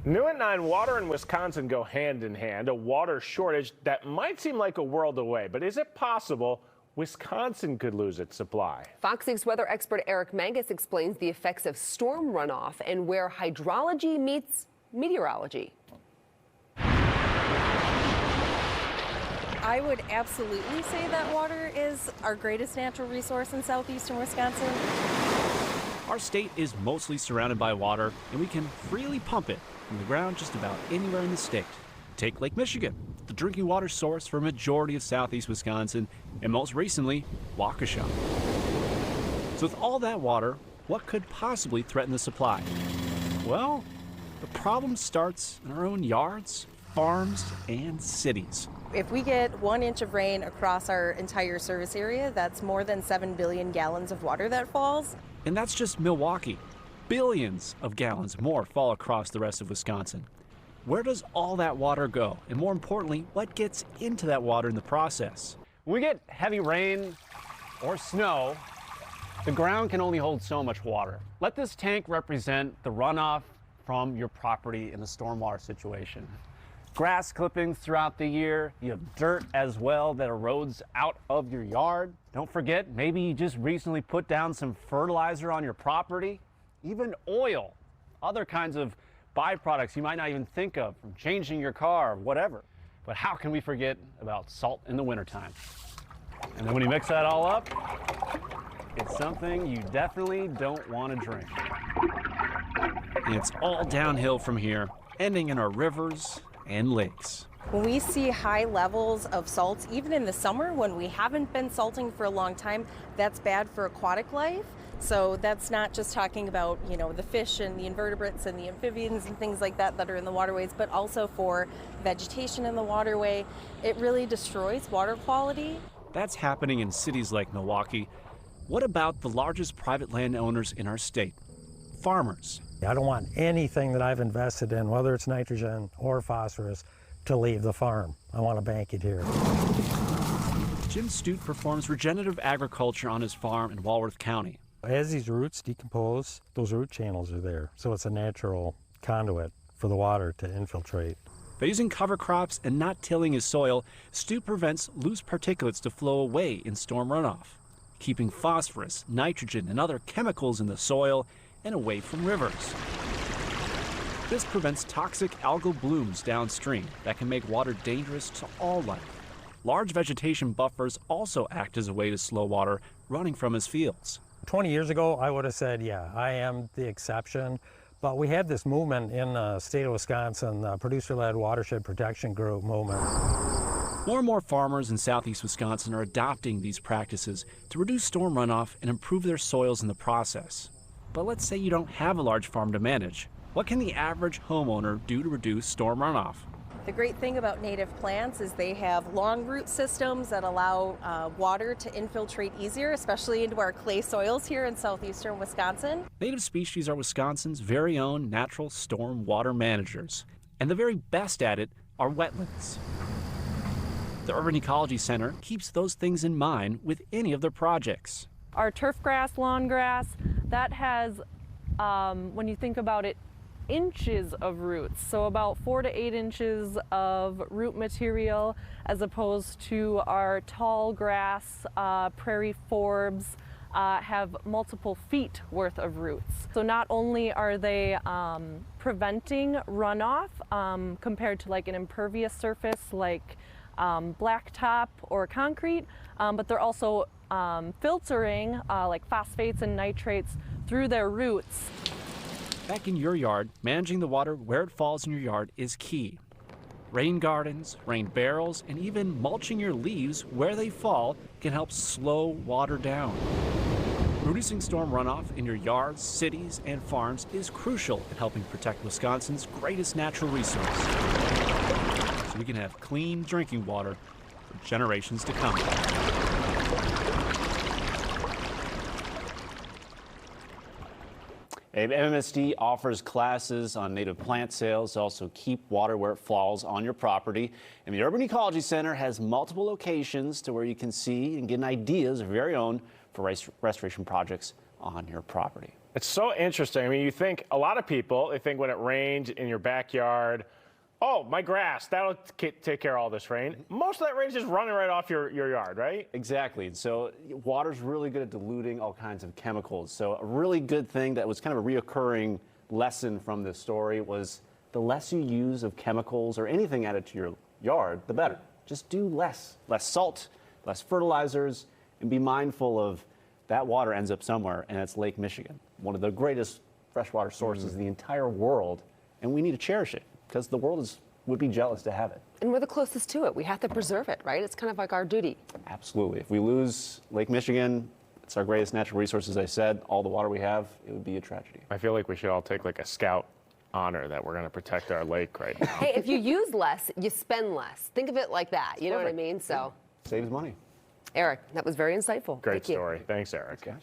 New at 9, water and Wisconsin go hand in hand. A water shortage that might seem like a world away, but is it possible Wisconsin could lose its supply? Fox 6 weather expert Eric Mangus explains the effects of storm runoff and where hydrology meets meteorology. I would absolutely say that water is our greatest natural resource in southeastern Wisconsin. Our state is mostly surrounded by water, and we can freely pump it from the ground just about anywhere in the state. Take Lake Michigan, the drinking water source for a majority of southeast Wisconsin, and most recently, Waukesha. So with all that water, what could possibly threaten the supply? Well, the problem starts in our own yards, farms, and cities. If we get 1 inch of rain across our entire service area, that's more than 7 billion gallons of water that falls. And that's just Milwaukee. Billions of gallons more fall across the rest of Wisconsin. Where does all that water go? And more importantly, what gets into that water in the process? When we get heavy rain or snow, the ground can only hold so much water. Let this tank represent the runoff from your property in a stormwater situation. Grass clippings throughout the year, you have dirt as well that erodes out of your yard. Don't forget, maybe you just recently put down some fertilizer on your property, even oil, other kinds of byproducts you might not even think of from changing your car, whatever. But how can we forget about salt in the wintertime? And then when you mix that all up, it's something you definitely don't want to drink. And it's all downhill from here, ending in our rivers and lakes. When we see high levels of salts, even in the summer when we haven't been salting for a long time, that's bad for aquatic life. So that's not just talking about, the fish and the invertebrates and the amphibians and things like that are in the waterways, but also for vegetation in the waterway. It really destroys water quality. That's happening in cities like Milwaukee. What about the largest private landowners in our state? Farmers. I don't want anything that I've invested in, whether it's nitrogen or phosphorus, to leave the farm. I want to bank it here. Jim Stute performs regenerative agriculture on his farm in Walworth County. As these roots decompose, those root channels are there, so it's a natural conduit for the water to infiltrate. By using cover crops and not tilling his soil, Stute prevents loose particulates to flow away in storm runoff, keeping phosphorus, nitrogen, and other chemicals in the soil and away from rivers. This prevents toxic algal blooms downstream that can make water dangerous to all life. Large vegetation buffers also act as a way to slow water running from his fields. 20 years ago, I would have said, yeah, I am the exception. But we have this movement in the state of Wisconsin, the Producer-Led Watershed Protection Group movement. More and more farmers in southeast Wisconsin are adopting these practices to reduce storm runoff and improve their soils in the process. But let's say you don't have a large farm to manage. What can the average homeowner do to reduce storm runoff? The great thing about native plants is they have long root systems that allow water to infiltrate easier, especially into our clay soils here in southeastern Wisconsin. Native species are Wisconsin's very own natural storm water managers, and the very best at it are wetlands. The Urban Ecology Center keeps those things in mind with any of their projects. Our turf grass, lawn grass, that has, when you think about it, inches of roots, so about 4 to 8 inches of root material, as opposed to our tall grass, prairie forbs, have multiple feet worth of roots. So not only are they preventing runoff compared to like an impervious surface like blacktop or concrete, but they're also filtering like phosphates and nitrates through their roots. Back in your yard, managing the water where it falls in your yard is key. Rain gardens, rain barrels, and even mulching your leaves where they fall can help slow water down. Reducing storm runoff in your yards, cities, and farms is crucial in helping protect Wisconsin's greatest natural resource, so we can have clean drinking water for generations to come. MSD offers classes on native plant sales to also keep water where it falls on your property. And the Urban Ecology Center has multiple locations to where you can see and get ideas of your own for restoration projects on your property. It's so interesting. I mean, you think a lot of people, they think when it rains in your backyard, oh, my grass, that'll take care of all this rain. Most of that rain is just running right off your yard, right? Exactly. So water's really good at diluting all kinds of chemicals. So a really good thing that was kind of a reoccurring lesson from this story was the less you use of chemicals or anything added to your yard, the better. Just do less. Less salt, less fertilizers, and be mindful of that water ends up somewhere, and it's Lake Michigan, one of the greatest freshwater sources in the entire world, and we need to cherish it because the world would be jealous to have it. And we're the closest to it. We have to preserve it, right? It's kind of like our duty. Absolutely. If we lose Lake Michigan, it's our greatest natural resource, as I said, all the water we have, it would be a tragedy. I feel like we should all take like a scout honor that we're going to protect our lake right now. Hey, if you use less, you spend less. Think of it like that. You know what I mean? So, Saves money. Eric, that was very insightful. Great Thank you. story. Thanks, Eric. Gotcha.